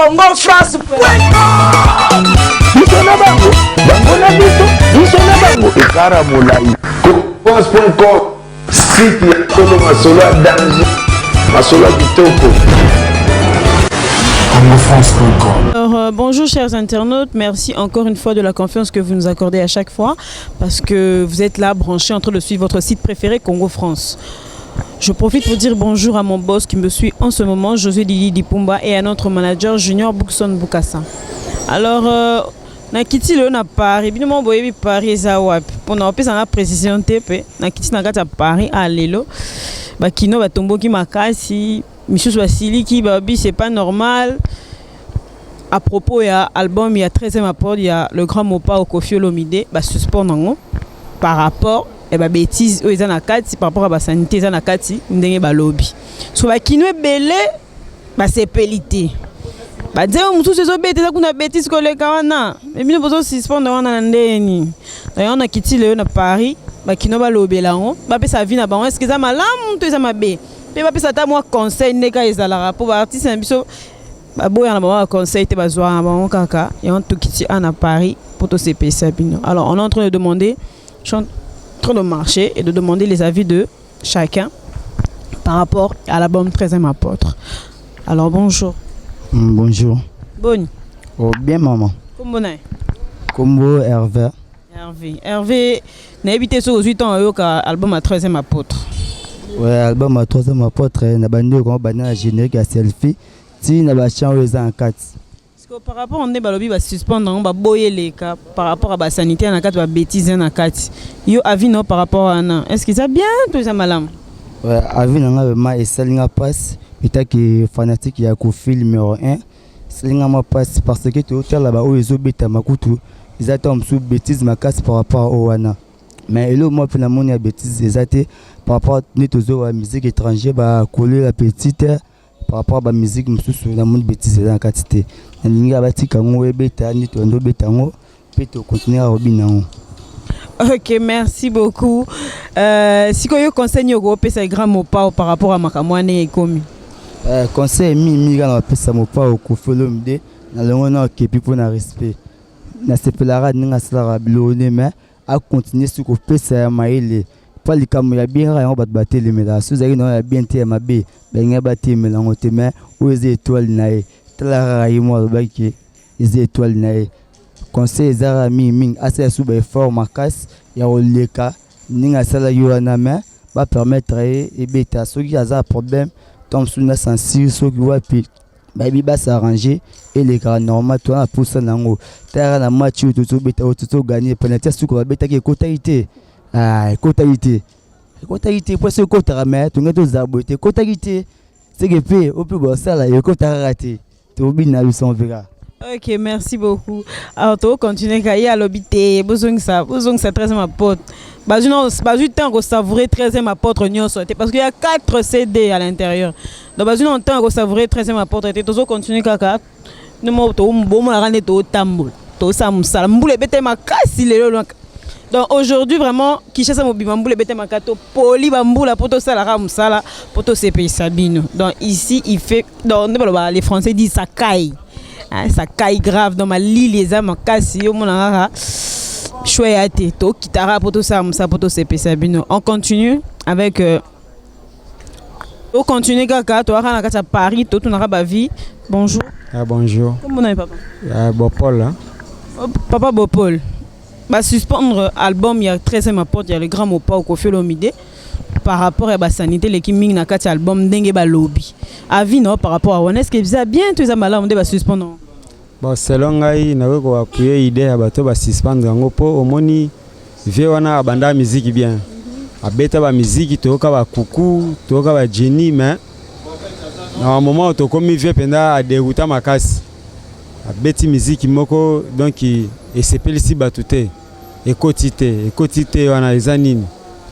congofrance.com. France.com, site ya Tolo Masolo à danger, Masolo à Kitoko. Alors, bonjour chers internautes, merci encore une fois de la confiance que vous nous accordez à chaque fois parce que vous êtes là branchés en train de suivre votre site préféré Congo France. Je profite pour dire bonjour à mon boss qui me suit en ce moment, Josué Didi Dipumba, et à notre manager Junior Boukson Boukassa. Alors, na kiti le na Paris, bino mo boyebi Paris za wapi. Pona opesa na précision TP, na kiti na kati ya Paris à lelo. Ba kino ba tomboki makasi, misusu basiliki babi c'est pas normal. À propos il y a album, il y a 13e apport, il y a le grand Mopa au Koffi Olomide, ba suspend nango par rapport et ba bêtise o ezana kati par rapport à ba sanité ezana kati ndenge ba lobby. So ba kino belé ba sepelité. Ba dire mutu sezo bêtise kuna bêtise ko le kawana. Mais bino bozo suspendre wana ndeni. D'ailleurs on a quitté le na Paris, ba kino ba lobela ngo, ba pe sa vie na bango est-ce que ça malamu to eza mabe. Pe ba pe sa ta moi conseil neka ezala pour ba artiste na biso ba boya na ba conseil te ba zwa na bango kaka et on to quitté à Paris pour to CP Sabino. Alors on est en train de demander, je suis en train de marcher et de demander les avis de chacun par rapport à l'album 13e apôtre. Alors bonjour. Bonjour. Bonne. Oh, bien maman. Comment est? Combo Hervé. Hervé, n'a habité sur 8 ans avec l'album à 13e apôtre. Ouais, album à 3e apôtre, n'a pas de grand banane générique à selfie. Si n'a pas changé en 4. Parce que par rapport on est balobi va suspendre on va boyer les cas par rapport à la sanité en 4 va bêtise en 4. Yo avis non par rapport à non. Est-ce que ça bien tout ça malam? Ouais, avis non vraiment et Salinga passe. Peut-être que fanatique il y a qu'au film numéro 1. Salinga ma passe parce que tu hôtel là-bas où ils ont bêta makutu. Ils attendent sous bêtise ma casse par rapport au wana. Mais là moi pour la monnaie à bêtise ils étaient par rapport à la musique étrangère bah coller la petite par rapport à la musique monsieur sur la monnaie bêtise dans quantité. Ninga bati kango bêta ni to ndo bêta ngo peut continuer à robinango. Ok, merci beaucoup. Si vous conseillez au groupe, c'est grand mot par rapport à Makamwane et Komi. Conseil mi gana pesa Mopa au Koffi Olomide na longo na kepi pour na respect. Na sepelara ninga sala bilone mais à continuer sur ko pesa ya maile. Pas les kamu ya bien ra bat bater les médailles. Sous ari na ya bien te mabe. Benga bater melango te mais ou les étoiles nae. Tala ra yimo ba ki les étoiles nae. Conseil zara mi assez sous ba fort makas ya oleka ninga sala yo na mais va permettre et beta ceux qui a problème tombe sous la sensible ceux qui voient puis baby va s'arranger et les gars normal toi pour ça nango terre na match tout beta tout gagner penalty sous ko beta ki kotalité kotalité pour ce kotara mais tu ngato zabote kotalité c'est que pe au plus ça là il kotara raté to bina lui son verra. Ok, merci beaucoup. Alors, tu continues à y aller à l'hôpital. Besoin que ça 13e apôtre. Basu temps qu'on savourer 13e apôtre parce qu'il y a 4 CD à l'intérieur. Donc, basu temps qu'on savourer 13e apôtre. Tu dois continuer à nous donc aujourd'hui vraiment Kishasa Mobimamboule bete makato poli bamboula poto salara musala poto CP Sabino. Donc ici il fait donc les Français disent ça caille. Ça caille grave dans ma lit les âmes cassé au mon ara choyate to kitara poto ça musa poto CP Sabino. On continue avec on continue kaka to ara na kata Paris to tu na ba vie. Bonjour. Ah bonjour. Comment on est papa? Bopol hein. Papa Bopol. Bah suspendre album il y a 13e apporte il y a le grand Mopa au Koffi Olomide par rapport à la sanité l'équipe ming na kati album dengue ba lobby avis non par rapport à on est-ce que ça bien tous ça malade on va suspendre bon selon ngai na ko akuye idée ya bato ba suspendre ngo po omoni vie wana abanda musique bien abeta ba musique to ka ba kuku to ka ba Jenny mais na moment to komi vie penda a dérouter makasi abeti musique moko donc et sepeli si batute ekotite wana ezanini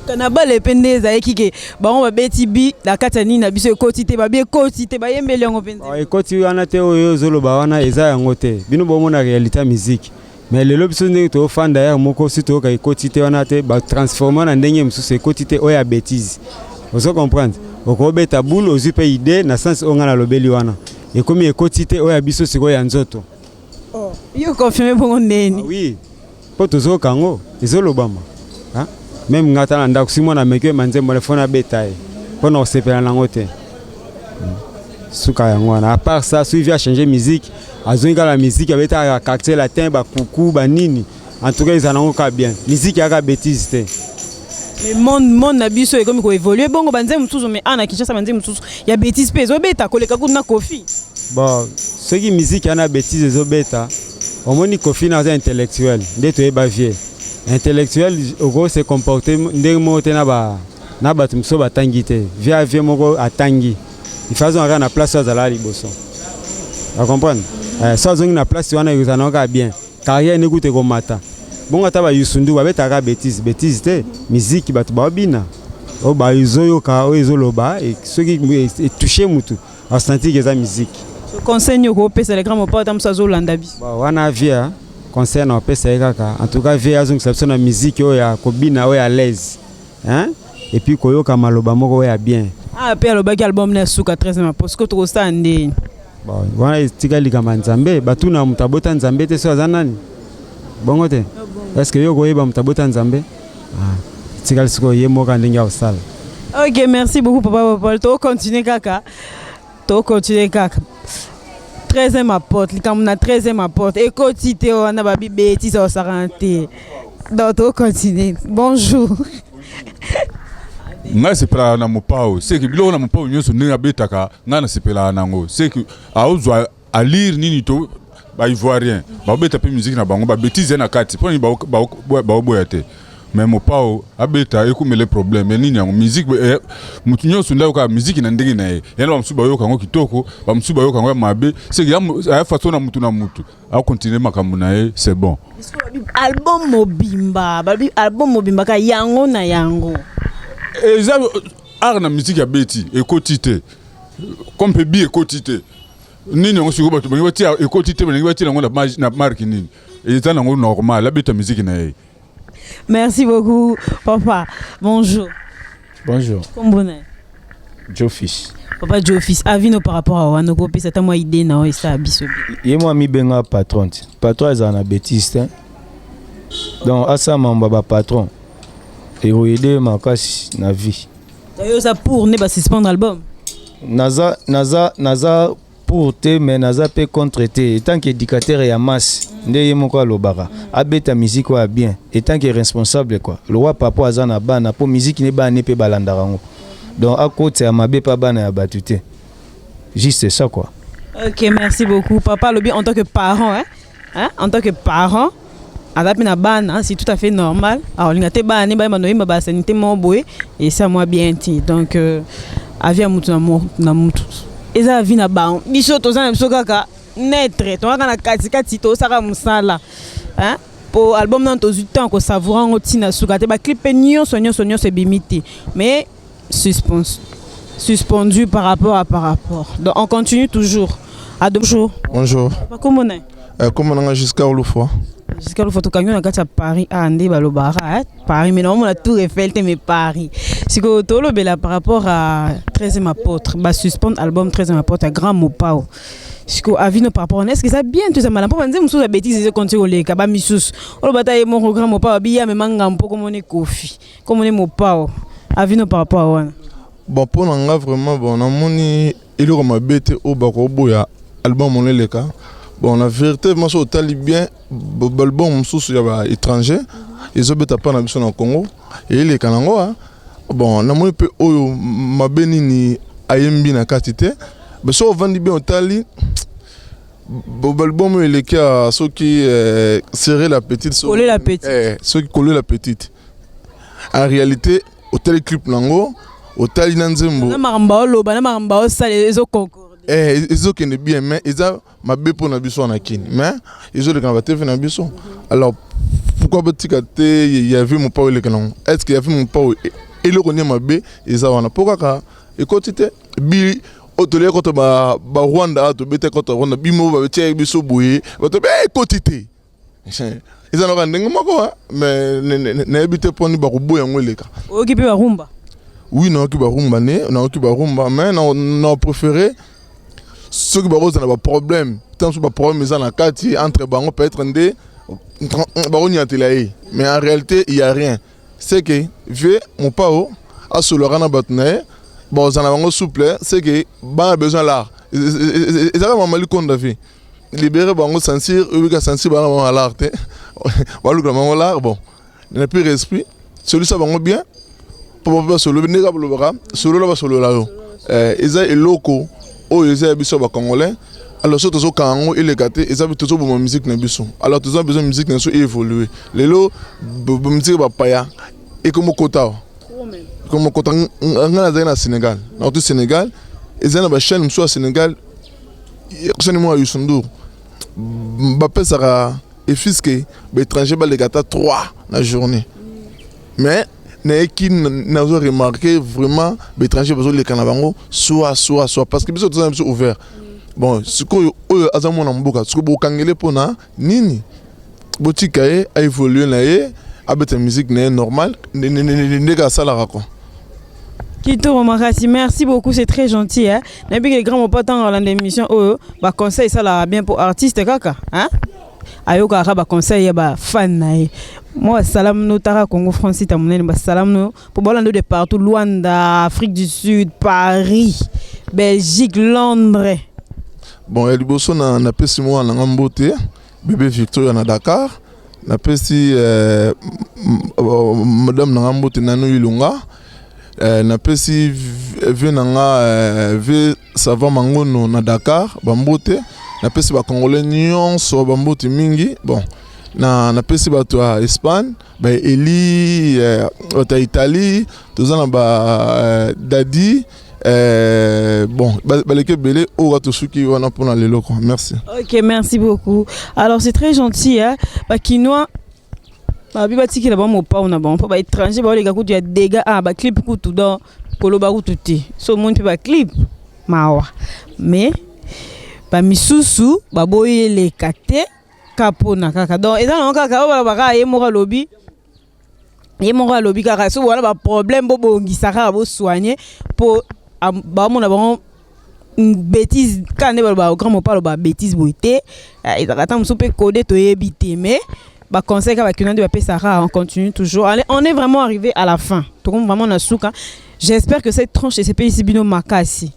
kana ba le pende za ekike ba on ba beti bi la katani na biso ekotite ba bi ekotite ba yembeli ngo pende ekoti wana te oyo zolo ba wana eza yango te bino bo mona réalité musique mais le lobso ndenge to fan d'ailleurs moko si to ka ekotite wana te ba transformer na ndenge msusu ekotite oya bêtise vous comprendre okobeta boule ozupe idée na sens onga na lobeli wana et comme ekoti te oya biso siko ya nzoto. Oh, yo confirmé bongo ndeni. Oui. Po tozo kango, ezolobama. Hein? Même ngata na ndako simo na meke manzembo le fona betaye. Po na osepela nango te. Suka yango wana. À part ça, suivi à changer musique, azonga la musique avec ta caractère latin ba coucou ba nini. En tout cas, ils en ont qu'à bien. Musique ya ka bêtise te. Mais monde na biso et comme ko évoluer bongo banze mutsuzo mais ana Kinshasa banze mutsuzo ya bêtise pe zo beta koleka kuna Kofi. Bon, ce qui musique yana bêtise zo beta. Omoni Kofi na intellectuel, ndeto e ba vie. Intellectuel ogo se comporter ndenge mo te na ba tumso ba tangite. Via vie moko atangi. Il faisons rien à place à la liboso. Vous comprenez? Ça zone na place wana yuzana ka bien. Carrière ne goûte comme mata. Bon ata ba yusundu ba beta ka bêtise te musique ba ba bina. O ba izoyo ka o izoloba et ce qui est touché mutu a senti que ça musique. Ce conseil ko pesa le grand mopa tam sa zo landa bis. Ba wana via conseil na pesa kaka. En tout cas via azong exception na musique o ya kobina o ya l'aise. Hein? Et puis koyoka maloba moko ya bien. Ah, puis le bac album na suka 13e parce que trop ça ndé. Bon, voilà tika likama nzambe, batuna mutabota nzambe te so azanani. Bongo te. Est-ce que yo koyeba mutabota nzambe? Ah, tika siko yemo ka ndinga osala. OK, merci beaucoup papa Paul. To continuer kaka. 13e apporte, likama na 13e apporte. Et quotité on a babi bêtise au saranté. Donc to continuer. Bonjour. Nga sepela na mopao c'est que bilo na mopao nyonso ndenge betaka nga na sepela nango c'est que auzwa a lire nini to ba ivoirien ba beta pe musique na bango ba bêtise na kati poni ba boya te mais mopao abeta ekumele problème nini yango musique mutu nyonso ndako ka musique na ndenge na ye yana ba msuba yo kango kitoko ba msuba yo kango mabe c'est que ya façon na mutu a continuer makambo na ye c'est bon. Album mobimba ka yango na yango. Et ça, la musique a bêti, écotité. Comme peut bien écotité. Ni on se voit, tu vas dire écotité, mais tu vas dire la marque ni. Et c'est normal, la bête musique n'est. Merci beaucoup, papa. Bonjour. Bonjour. Comment vous êtes? Joe Fish. Papa Joe Fish, avis par rapport à Wanoko, puis c'est à moi idée na ça abisobi. Et moi mi benga patron. Patron est un bêtiste. Donc à ça mon baba patron. Et vous aider ma casse na vie. D'ailleurs ça pour ne pas suspendre l'album. Naza pour te mais naza peut contre te tant qu'éducateur et à masse ndeye moko lobara abeta musique wa bien et tant que responsable quoi le roi papa azana bana pour musique ne ba ne pe balanda rango donc à côté à mabe pa bana ya batute juste ça quoi. OK, merci beaucoup papa le bien en tant que parent hein en tant que parent adapter na bana c'est tout à fait normal. Alors l'ingate bana ba manoyi ba sanité mo boy et ça moi bien ti donc avia mutu na mutu eza vie na ba biso tozana biso kaka netre to kana kati to saka musala hein pour album na to temps ko savourer ngo tina suka te ba clip nyonso se bimiti mais suspendu par rapport donc on continue toujours à deux jours. Bonjour. Comment on est comment on a jusqu'à Oloufwa. Jusqu'à le photo camion à Paris à Andé Balobara Paris mais non on a tout Eiffel mais Paris si que tolo bela par rapport à 13e apôtre ba suspendre album 13e apôtre à grand mopao si que avino par rapport est-ce que ça bien tout ça mal pour dire muso la bêtise c'est quand tu les kaba misus on bataille mon grand mopao biya me manga mpo comme on est Kofi comme on est mopao avino par rapport à wana bon pour nga vraiment bon na moni il est comme bête au bako boya album on les cas. Bon, la vérité, moi, je suis bien. Bon, je suis étranger. Ils ont été pas en Congo. Et les Kanango. Bon, on a un peu ma bénini ayembi na katite. Mais si on vend bien au Tali, bon, il est à ceux qui serraient la petite. Coller la petite. Ceux qui collaient la petite. En réalité, au téléclip Nango, au Tali Nanzembo. Na maramba lo, na maramba ça les autres concours. Ils ont bien, mais ils ont ma bé pour Nabiso na kini, mais ils ont le canvaté fait Nabiso. Alors pourquoi petit côté il y a vu mon pao le canon? Est-ce qu'il y a vu mon pao et le connaît ma bé et ça on a pourquoi car écoute bi hôtelier quand ba Rwanda to bete quand Rwanda bimo ba tie biso boye ba to be écoute ils en ont rendu moko mais n'habite pas ni ba boye ngoleka. Occupé ba rumba. Oui, non, qui va rumba, mais on a préféré ceux qui ont des problèmes, tant que problème ils ont la carte entre bango peut-être ndé baron y a mais en réalité il y a rien. C'est que vieux mon pao a sur le rana batnae bon ça n'a souple c'est que ba a besoin là et ça va mal compte d'avis libérer bango sentir eux qui sentir ba l'art ba le grand l'art bon il n'a plus respect celui ça bango bien pour pas solo nega bolobara solo là solo là ils a loko oh ils a biso ba congolais alors surtout au Congo il est gâté ils ont toujours bonne musique na biso alors tous ont besoin de musique na so évoluer les lo musique ba paya et comme kota comme kota ngana na Sénégal dans tout Sénégal ils ont ba chaîne soit Sénégal c'est moi Youssou ba pesara et fisqué ba étranger ba les gâta 3 la journée mais qui n'a pas remarqué vraiment l'étranger besoin les canabango soit parce que biso tous ouvert bon ce que azamo na mboka ce que bokangele pona nini botikaye a évolué na ye abeta musique n'est normal ndeka sala quoi. Kito Makasi, merci beaucoup, c'est très gentil. Hein? Depuis que les grands pas tant dans l'émission, bah conseil ça là bien pour artiste kaka, hein? Ayoka raba conseil ba fan nae. Moi salam no tara Congo France tamonene ba salam no pour balando de partout Luanda, Afrique du Sud, Paris, Belgique, Londres. Bon el bosso na pesi mo na ngambote bébé Victoria na Dakar. Na pesi madame na ngambote nanu Ilunga. Na pesi venanga ve savant mangono na Dakar bambote. Na pesi ba congolais nyonso bambote mingi bon na pesi ba to Espagne ba Eli ta Italie tozana ba Dadi bon ba l'équipe belé o to suki wana pona lelo quoi merci. OK, merci beaucoup. Alors c'est très gentil hein ba kinois ba bi batiki la ba mo pa ona ba ba étranger ba les gars ku ya dégâts ba clip ku tout dans koloba ku tuti so monde ba clip mawa mais ba misusu ba boye les kate kapona kaka donc eza na kaka ba ba ye mora lobby kaka so wala ba problème bo bongisa ka bo soigner pour ba mona ba bêtise quand ba grand mo parle ba bêtise boité et ça attend so pe coder to yebité mais ba conseil ka ba kinande ba pesara on continue toujours. Allez, on est vraiment arrivé à la fin tout comme vraiment na souka. J'espère que cette tranche de CPI Sibino Makasi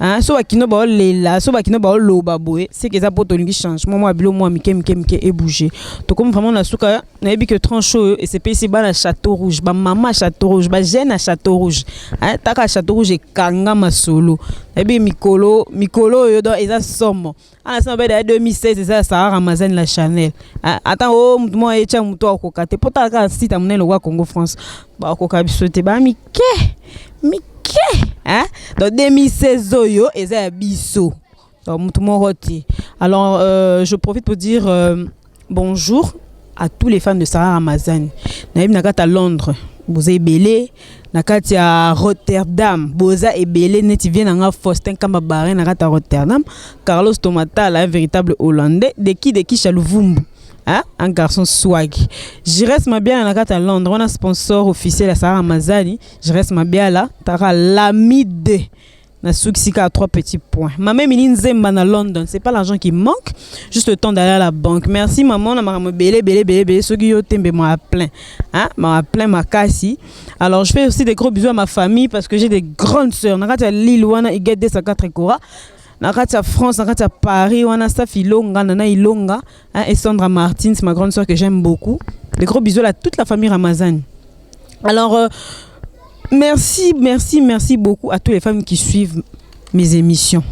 hein so bakino ba lela so bakino ba loba boye c'est que ça pour tolingi changement moi bilo moi mike et bouger to comme vraiment na suka na yebi que tranche et c'est PC ba na Château Rouge ba mama Château Rouge ba jeune à Château Rouge hein taka Château Rouge kanga masolo yebi mikolo yo do eza somo ana ça ba 2016 ça Ramazan la Chanel attends oh moi echa muto akokate potaka site amune lo wa Congo France ba akokabisote ba mike hein dans 2016 oyo eza biso donc tout mon roti. Alors je profite pour dire bonjour à tous les fans de Sarah Ramazani. Naïm nakata Londres boza ebele nakati à Rotterdam boza ebele neti vient nga Faustin Kamba Baré nakata Rotterdam Carlos Tomatala un véritable hollandais de qui Chaluvumbu. Hein? Un garçon swag. Je reste ma bien à Londres. On a un sponsor officiel à Sarah Ramazani. Je reste ma bien là. Tara l'ami de. Na Souksika à 3 petits points. Ma mère Miline Zemba à London. C'est pas l'argent qui manque. Juste le temps d'aller à la banque. Merci maman. On a belé. Ceux qui ont tembe m'a plein. Hein? M'a plein ma cassi. Alors je fais aussi des gros bisous à ma famille parce que j'ai des grandes sœurs. Nakata Lille wana igede sa 4 Kora. Nakati à France, nakati à Paris, on a Safi Ilonga, Nana Ilonga, hein, et Sandra Martins, ma grande soeur que j'aime beaucoup. Des gros bisous à toute la famille Ramazani. Alors, merci beaucoup à toutes les femmes qui suivent mes émissions.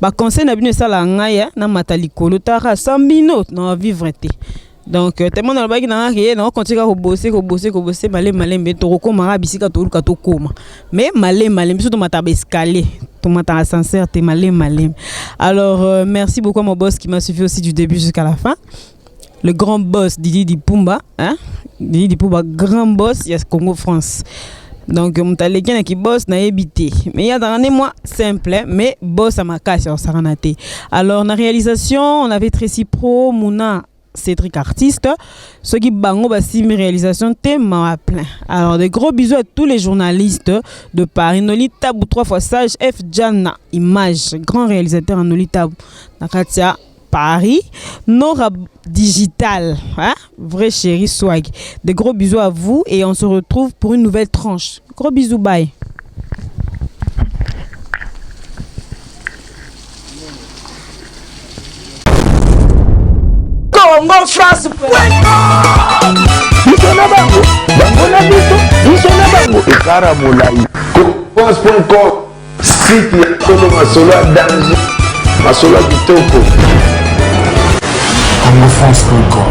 Bah conseil n'a bien ça la ngaya na matalikolo tara sambino na vivre té. Donc tellement dans le bac na rien on continue à bosser malé mais to ko mara bisika to luka to koma. Mais malé biso to mata escalier. Tomata sincère t'es malé. Alors merci beaucoup à mon boss qui m'a suivi aussi du début jusqu'à la fin. Le grand boss Didi Dipumba, hein? Didi Dipumba, grand boss, il y a Congo France. Donc mon taléguien qui boss n'a évité. Mais il y a dans moi simple, mais boss à ma casse en saranate. Alors la réalisation, on avait Tracy Pro, Mouna Cédric Artiste. Ceux qui bango basim réalisation thème à plein. Alors des gros bisous à tous les journalistes de Paris. Noli Tabou 3 fois sage, F Jana Image, grand réalisateur en Noli Tabou. Nakatia Paris, Nora Digital, hein? Vrai chéri swag. Des gros bisous à vous et on se retrouve pour une nouvelle tranche. Gros bisous, bye. Congo France bisona bango na biso bisona bango ekara molai France.com site ya Kolo Masolo ya danger Masolo ya kitoko Congo France.com